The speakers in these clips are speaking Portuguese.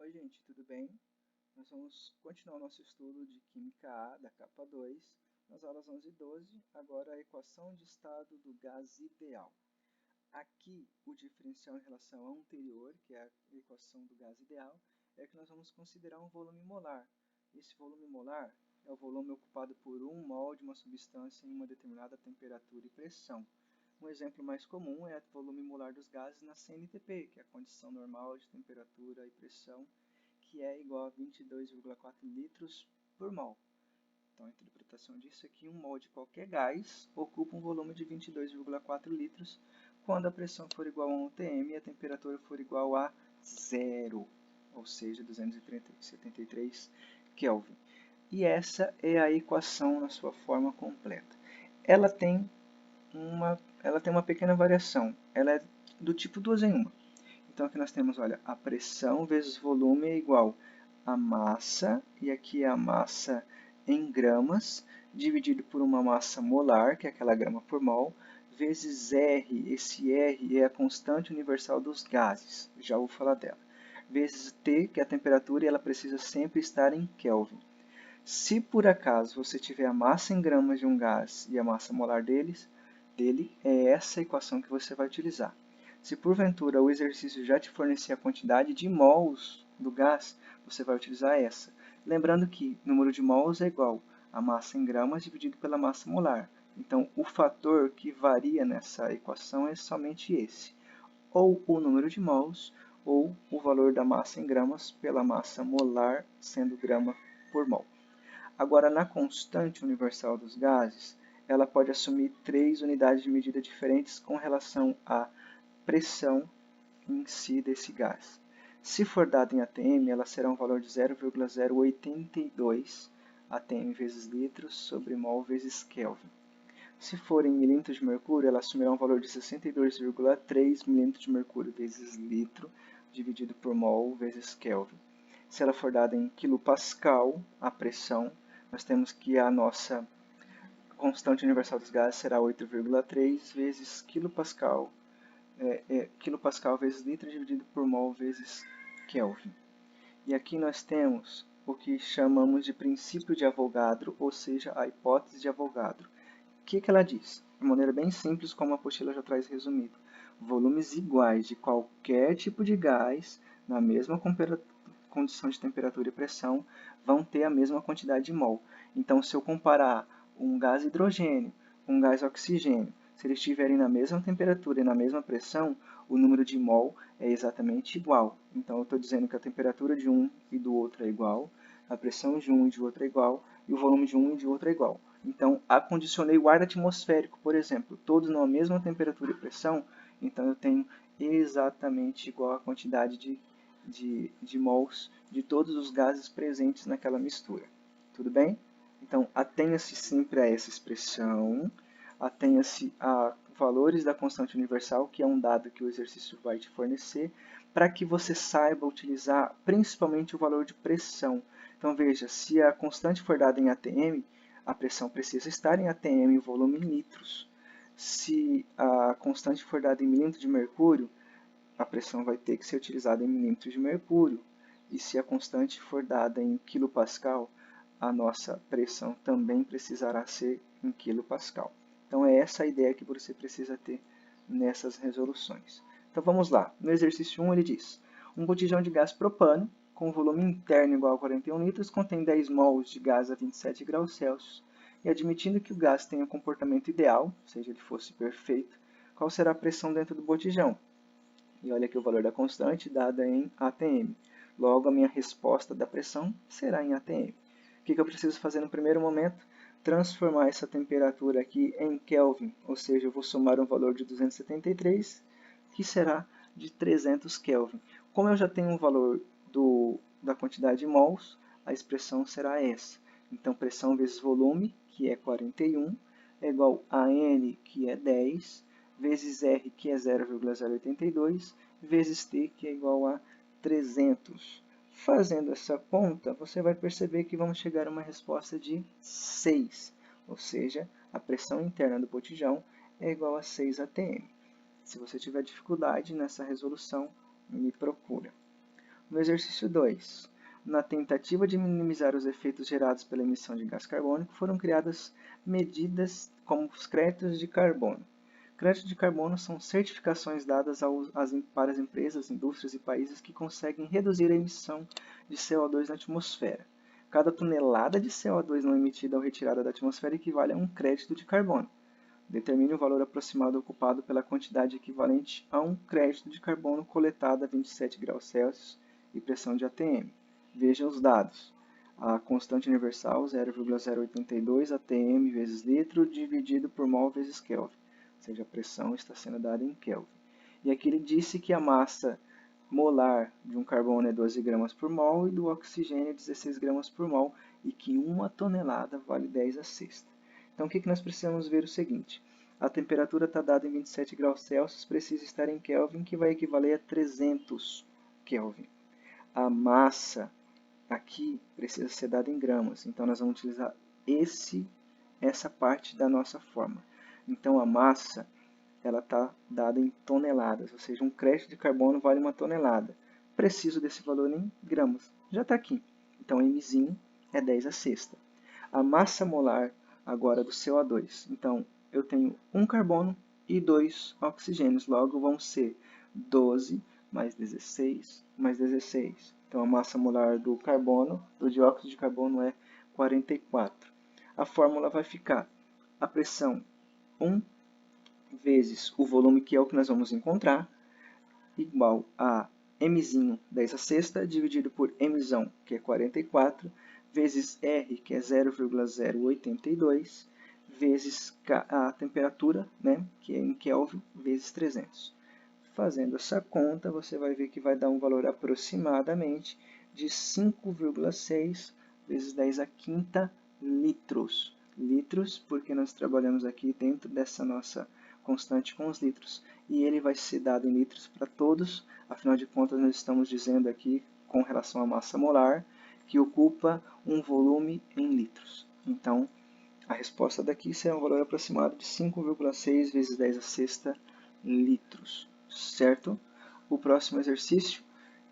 Oi gente, tudo bem? Nós vamos continuar o nosso estudo de Química A, da capa 2, nas aulas 11 e 12, agora a equação de estado do gás ideal. Aqui, o diferencial em relação à anterior, que é a equação do gás ideal, é que nós vamos considerar um volume molar. Esse volume molar é o volume ocupado por 1 mol de uma substância em uma determinada temperatura e pressão. Um exemplo mais comum é o volume molar dos gases na CNTP, que é a condição normal de temperatura e pressão, que é igual a 22,4 litros por mol. Então, a interpretação disso é que 1 mol de qualquer gás ocupa um volume de 22,4 litros quando a pressão for igual a 1 atm e a temperatura for igual a zero, ou seja, 273 Kelvin. E essa é a equação na sua forma completa. Ela tem uma pequena variação. Ela é do tipo 2 em 1. Então, aqui nós temos, olha, a pressão vezes volume é igual a massa, e aqui é a massa em gramas, dividido por uma massa molar, que é aquela grama por mol, vezes R, esse R é a constante universal dos gases, já vou falar dela, vezes T, que é a temperatura, e ela precisa sempre estar em Kelvin. Se por acaso você tiver a massa em gramas de um gás e a massa molar dele, é essa equação que você vai utilizar. Se porventura o exercício já te fornecer a quantidade de mols do gás, você vai utilizar essa. Lembrando que o número de mols é igual a massa em gramas dividido pela massa molar. Então, o fator que varia nessa equação é somente esse. Ou o número de mols, ou o valor da massa em gramas pela massa molar, sendo grama por mol. Agora, na constante universal dos gases, ela pode assumir 3 unidades de medida diferentes com relação à pressão em si desse gás. Se for dada em atm, ela será um valor de 0,082 atm vezes litros sobre mol vezes Kelvin. Se for em milímetros de mercúrio, ela assumirá um valor de 62,3 milímetros de mercúrio vezes litro, dividido por mol vezes Kelvin. Se ela for dada em quilopascal, a pressão, nós temos que a nossa constante universal dos gases será 8,3 vezes quilopascal, quilopascal vezes litro dividido por mol vezes Kelvin. E aqui nós temos o que chamamos de princípio de Avogadro, ou seja, a hipótese de Avogadro. O que ela diz? De maneira bem simples, como a apostila já traz resumido. Volumes iguais de qualquer tipo de gás, na mesma condição de temperatura e pressão, vão ter a mesma quantidade de mol. Então, se eu comparar um gás hidrogênio com um gás oxigênio, se eles estiverem na mesma temperatura e na mesma pressão, o número de mol é exatamente igual. Então, eu estou dizendo que a temperatura de um e do outro é igual, a pressão de um e de outro é igual, e o volume de um e de outro é igual. Então, acondicionei o ar atmosférico, por exemplo, todos na mesma temperatura e pressão, então eu tenho exatamente igual a quantidade de mols de todos os gases presentes naquela mistura. Tudo bem? Então, atenha-se sempre a essa expressão, atenha-se a valores da constante universal, que é um dado que o exercício vai te fornecer, para que você saiba utilizar principalmente o valor de pressão. Então, veja, se a constante for dada em atm, a pressão precisa estar em atm, volume em litros. Se a constante for dada em milímetro de mercúrio, a pressão vai ter que ser utilizada em milímetros de mercúrio. E se a constante for dada em quilopascal, a nossa pressão também precisará ser em quilopascal. Então, é essa a ideia que você precisa ter nessas resoluções. Então, vamos lá. No exercício 1, ele diz: um botijão de gás propano, com volume interno igual a 41 litros, contém 10 mols de gás a 27 graus Celsius. E admitindo que o gás tenha um comportamento ideal, ou seja, ele fosse perfeito, qual será a pressão dentro do botijão? E olha aqui o valor da constante dada em atm. Logo, a minha resposta da pressão será em atm. O que eu preciso fazer no primeiro momento? Transformar essa temperatura aqui em Kelvin, ou seja, eu vou somar um valor de 273, que será de 300 Kelvin. Como eu já tenho um valor da quantidade de mols, a expressão será essa. Então, pressão vezes volume, que é 41, é igual a N, que é 10, vezes R, que é 0,082, vezes T, que é igual a 300. Fazendo essa conta, você vai perceber que vamos chegar a uma resposta de 6, ou seja, a pressão interna do botijão é igual a 6 atm. Se você tiver dificuldade nessa resolução, me procura. No exercício 2, na tentativa de minimizar os efeitos gerados pela emissão de gás carbônico, foram criadas medidas como os créditos de carbono. Créditos de carbono são certificações dadas para as empresas, indústrias e países que conseguem reduzir a emissão de CO2 na atmosfera. Cada tonelada de CO2 não emitida ou retirada da atmosfera equivale a um crédito de carbono. Determine o valor aproximado ocupado pela quantidade equivalente a um crédito de carbono coletado a 27 graus Celsius e pressão de atm. Veja os dados. A constante universal 0,082 atm vezes litro dividido por mol vezes Kelvin, ou seja, a pressão está sendo dada em Kelvin. E aqui ele disse que a massa molar de um carbono é 12 gramas por mol e do oxigênio é 16 gramas por mol e que uma tonelada vale 10 a sexta. Então, o que nós precisamos ver? O seguinte, a temperatura está dada em 27 graus Celsius, precisa estar em Kelvin, que vai equivaler a 300 Kelvin. A massa aqui precisa ser dada em gramas, então nós vamos utilizar essa parte da nossa forma. Então, a massa ela está dada em toneladas, ou seja, um crédito de carbono vale uma tonelada. Preciso desse valor em gramas, já está aqui. Então, Mzinho é 10 a sexta. A massa molar agora do CO2. Então, eu tenho um carbono e 2 oxigênios. Logo, vão ser 12 mais 16 mais 16. Então, a massa molar do carbono, do dióxido de carbono, é 44. A fórmula vai ficar a pressão 1 vezes o volume, que é o que nós vamos encontrar, igual a Mzinho 10 a sexta, dividido por Mzão, que é 44, vezes R, que é 0,082, vezes a temperatura, né, que é em Kelvin, vezes 300. Fazendo essa conta, você vai ver que vai dar um valor aproximadamente de 5,6 vezes 10 a quinta litros. Litros, porque nós trabalhamos aqui dentro dessa nossa constante com os litros. E ele vai ser dado em litros para todos, afinal de contas nós estamos dizendo aqui, com relação à massa molar, que ocupa um volume em litros. Então, a resposta daqui será um valor aproximado de 5,6 vezes 10 a sexta litros, certo? O próximo exercício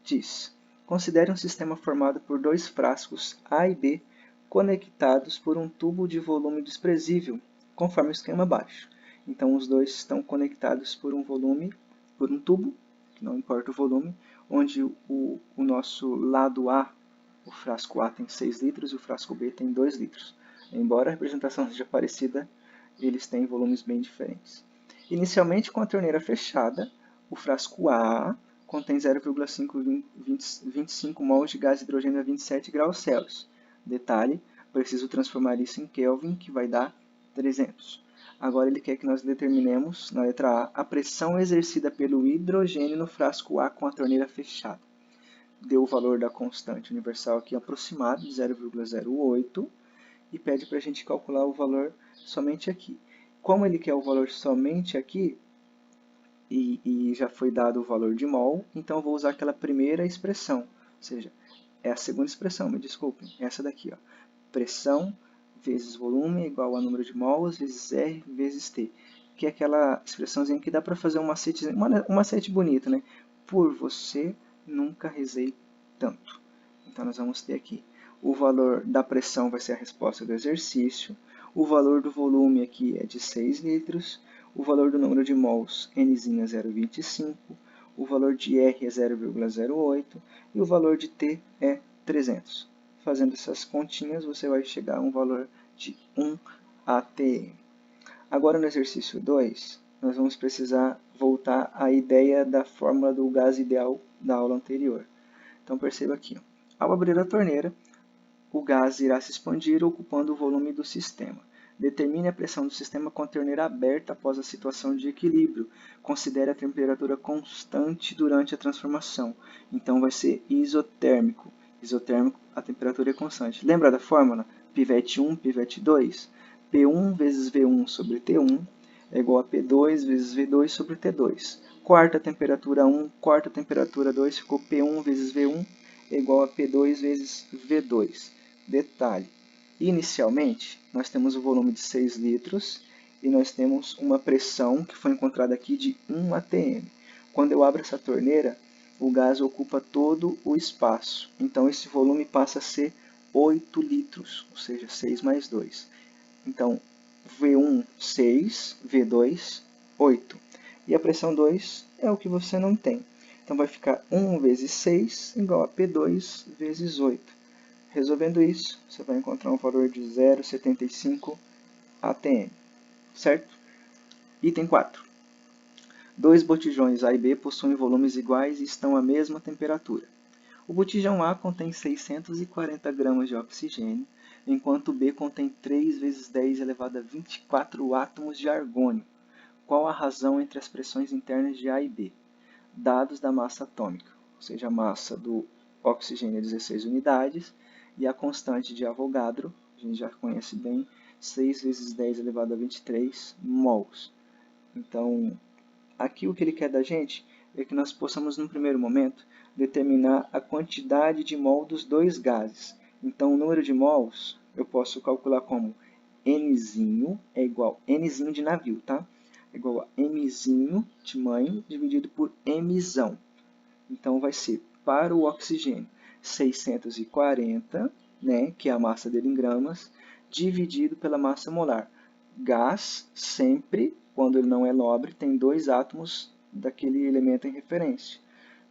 diz: considere um sistema formado por dois frascos A e B conectados por um tubo de volume desprezível, conforme o esquema abaixo. Então, os dois estão conectados por um tubo, que não importa o volume, onde o nosso lado A, o frasco A tem 6 litros e o frasco B tem 2 litros. Embora a representação seja parecida, eles têm volumes bem diferentes. Inicialmente, com a torneira fechada, o frasco A contém 0,525 mols de gás de hidrogênio a 27 graus Celsius. Detalhe, preciso transformar isso em Kelvin, que vai dar 300. Agora ele quer que nós determinemos, na letra A pressão exercida pelo hidrogênio no frasco A com a torneira fechada. Deu o valor da constante universal aqui aproximado, de 0,08, e pede para a gente calcular o valor somente aqui. Como ele quer o valor somente aqui, e já foi dado o valor de mol, então eu vou usar aquela primeira expressão, ou seja, é a segunda expressão, me desculpem, essa daqui, ó. Pressão vezes volume igual a número de mols vezes R vezes T, que é aquela expressãozinha que dá para fazer um macete bonito, né? Por você nunca rezei tanto. Então nós vamos ter aqui o valor da pressão vai ser a resposta do exercício, o valor do volume aqui é de 6 litros, o valor do número de mols, Nzinho é 0,25, o valor de R é 0,08 e o valor de T é 300. Fazendo essas continhas, você vai chegar a um valor de 1 atm. Agora, no exercício 2, nós vamos precisar voltar à ideia da fórmula do gás ideal da aula anterior. Então, perceba aqui, ao abrir a torneira, o gás irá se expandir ocupando o volume do sistema. Determine a pressão do sistema com a torneira aberta após a situação de equilíbrio. Considere a temperatura constante durante a transformação. Então, vai ser isotérmico. Isotérmico, a temperatura é constante. Lembra da fórmula? Pivete 1, pivete 2. P1 vezes V1 sobre T1 é igual a P2 vezes V2 sobre T2. Quarta temperatura 1, quarta temperatura 2, ficou P1 vezes V1 é igual a P2 vezes V2. Detalhe, inicialmente nós temos o volume de 6 litros e nós temos uma pressão que foi encontrada aqui de 1 atm. Quando eu abro essa torneira, o gás ocupa todo o espaço. Então, esse volume passa a ser 8 litros, ou seja, 6 mais 2. Então, V1, 6, V2, 8. E a pressão 2 é o que você não tem. Então, vai ficar 1 vezes 6 igual a P2 vezes 8. Resolvendo isso, você vai encontrar um valor de 0,75 atm, certo? Item 4. Dois botijões A e B possuem volumes iguais e estão à mesma temperatura. O botijão A contém 640 gramas de oxigênio, enquanto o B contém 3 vezes 10 elevado a 24 átomos de argônio. Qual a razão entre as pressões internas de A e B? Dados da massa atômica, ou seja, a massa do oxigênio é 16 unidades, e a constante de Avogadro, a gente já conhece bem, 6 vezes 10 elevado a 23 mols. Então, aqui o que ele quer da gente é que nós possamos, no primeiro momento, determinar a quantidade de mol dos dois gases. Então, o número de mols eu posso calcular como Nzinho é igual a Nzinho de navio, tá? É igual a Mzinho de mãe dividido por Mzão. Então, vai ser para o oxigênio 640, né, que é a massa dele em gramas, dividido pela massa molar. Gás, sempre, quando ele não é nobre, tem 2 átomos daquele elemento em referência.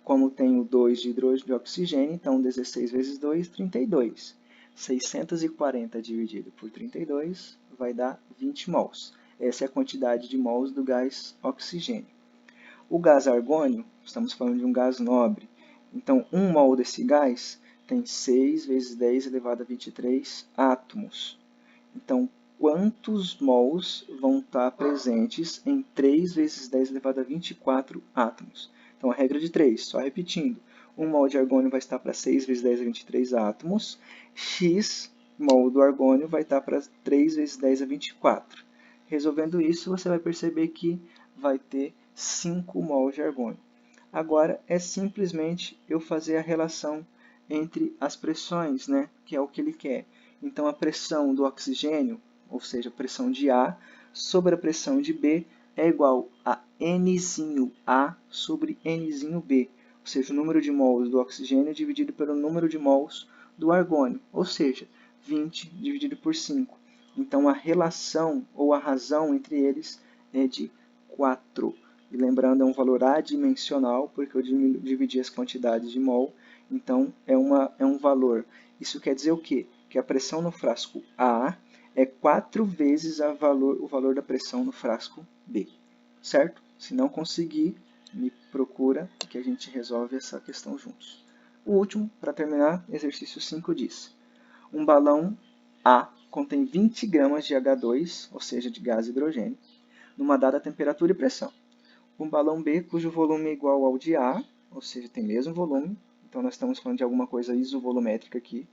Como tem o 2 de hidrogênio de oxigênio, então 16 vezes 2, 32. 640 dividido por 32 vai dar 20 mols. Essa é a quantidade de mols do gás oxigênio. O gás argônio, estamos falando de um gás nobre, então 1 mol desse gás tem 6 vezes 10 elevado a 23 átomos. Então, quantos mols vão estar presentes em 3 vezes 10 elevado a 24 átomos? Então, a regra de 3, só repetindo. 1 mol de argônio vai estar para 6 vezes 10 a 23 átomos. X mol do argônio vai estar para 3 vezes 10 a 24. Resolvendo isso, você vai perceber que vai ter 5 mol de argônio. Agora, é simplesmente eu fazer a relação entre as pressões, né, que é o que ele quer. Então, a pressão do oxigênio, ou seja, a pressão de A, sobre a pressão de B, é igual a Nzinho A sobre Nzinho B, ou seja, o número de mols do oxigênio dividido pelo número de mols do argônio, ou seja, 20 dividido por 5. Então, a relação ou a razão entre eles é de 4. E lembrando, é um valor adimensional, porque eu dividi as quantidades de mol, então é um valor. Isso quer dizer o quê? Que a pressão no frasco A é 4 vezes o valor da pressão no frasco B, certo? Se não conseguir, me procura que a gente resolve essa questão juntos. O último, para terminar, exercício 5 diz: um balão A contém 20 gramas de H2, ou seja, de gás hidrogênio, numa dada temperatura e pressão. Um balão B, cujo volume é igual ao de A, ou seja, tem mesmo volume, então nós estamos falando de alguma coisa isovolumétrica aqui,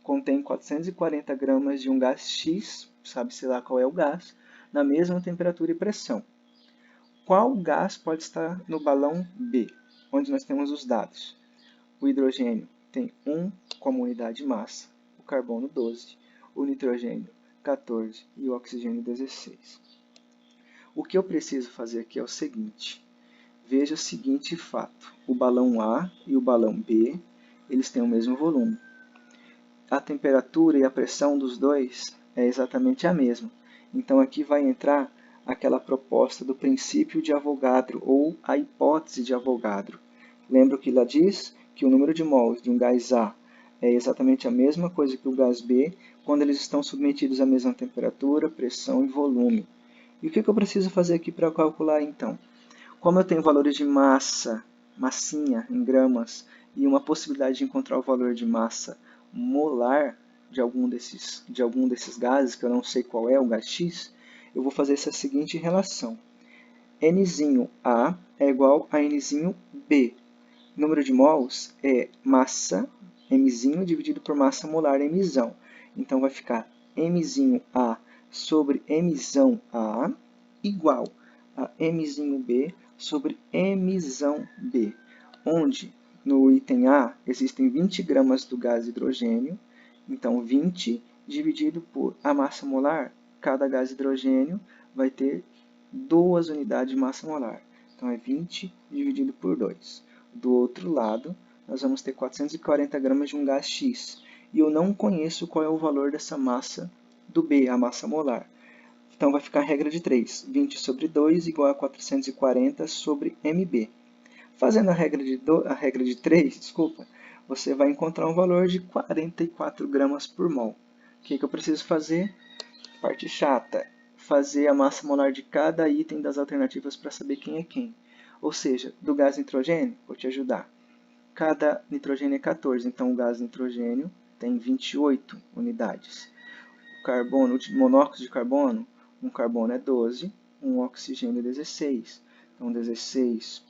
contém 440 gramas de um gás X, sabe-se lá qual é o gás, na mesma temperatura e pressão. Qual gás pode estar no balão B, onde nós temos os dados? O hidrogênio tem 1 como unidade de massa, o carbono 12, o nitrogênio 14 e o oxigênio 16. O que eu preciso fazer aqui é o seguinte: veja o seguinte fato: o balão A e o balão B, eles têm o mesmo volume. A temperatura e a pressão dos dois é exatamente a mesma. Então aqui vai entrar aquela proposta do princípio de Avogadro, ou a hipótese de Avogadro. Lembra que lá diz que o número de mols de um gás A é exatamente a mesma coisa que o gás B, quando eles estão submetidos à mesma temperatura, pressão e volume. E o que eu preciso fazer aqui para calcular então? Como eu tenho valores de massa, massinha em gramas, e uma possibilidade de encontrar o valor de massa molar de algum desses gases, que eu não sei qual é, o gás X, eu vou fazer essa seguinte relação. Nzinho A é igual a Nzinho B. O número de mols é massa, Mzinho, dividido por massa molar, Mzão. Então, vai ficar Mzinho A sobre Mzão A igual a Mzinho B sobre Mzão B, onde no item A existem 20 gramas do gás hidrogênio, então 20 dividido por a massa molar, cada gás hidrogênio vai ter 2 unidades de massa molar, então é 20 dividido por 2. Do outro lado, nós vamos ter 440 gramas de um gás X. E eu não conheço qual é o valor dessa massa do B, a massa molar. Então vai ficar a regra de 3, 20 sobre 2 igual a 440 sobre mB. Fazendo a regra de 3, desculpa, você vai encontrar um valor de 44 gramas por mol. O que eu preciso fazer? Parte chata, fazer a massa molar de cada item das alternativas para saber quem é quem. Ou seja, do gás nitrogênio, vou te ajudar. Cada nitrogênio é 14, então o gás nitrogênio tem 28 unidades. O carbono, o monóxido de carbono, um carbono é 12, um oxigênio é 16. Então 16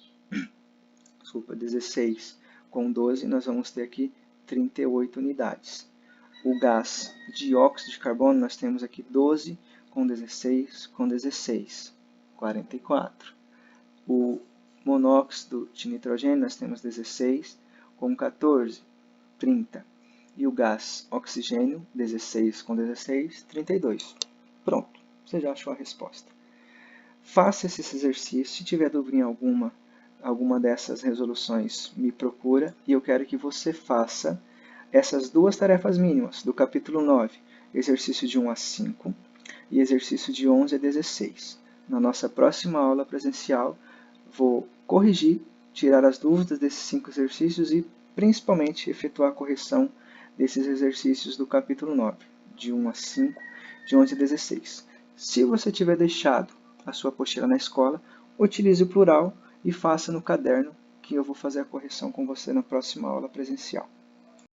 com 12, nós vamos ter aqui 38 unidades. O gás dióxido de carbono, nós temos aqui 12 com 16, 44. O monóxido de nitrogênio, nós temos 16 com 14, 30. E o gás oxigênio, 16 com 16, 32. Pronto, você já achou a resposta. Faça esse exercício. Se tiver dúvida em alguma dessas resoluções, me procura. E eu quero que você faça essas duas tarefas mínimas do capítulo 9, exercício de 1 a 5 e exercício de 11 a 16. Na nossa próxima aula presencial, vou corrigir, tirar as dúvidas desses 5 exercícios e, principalmente, efetuar a correção desses exercícios do capítulo 9, de 1 a 5, de 11 a 16. Se você tiver deixado a sua apostila na escola, utilize o plural e faça no caderno, que eu vou fazer a correção com você na próxima aula presencial.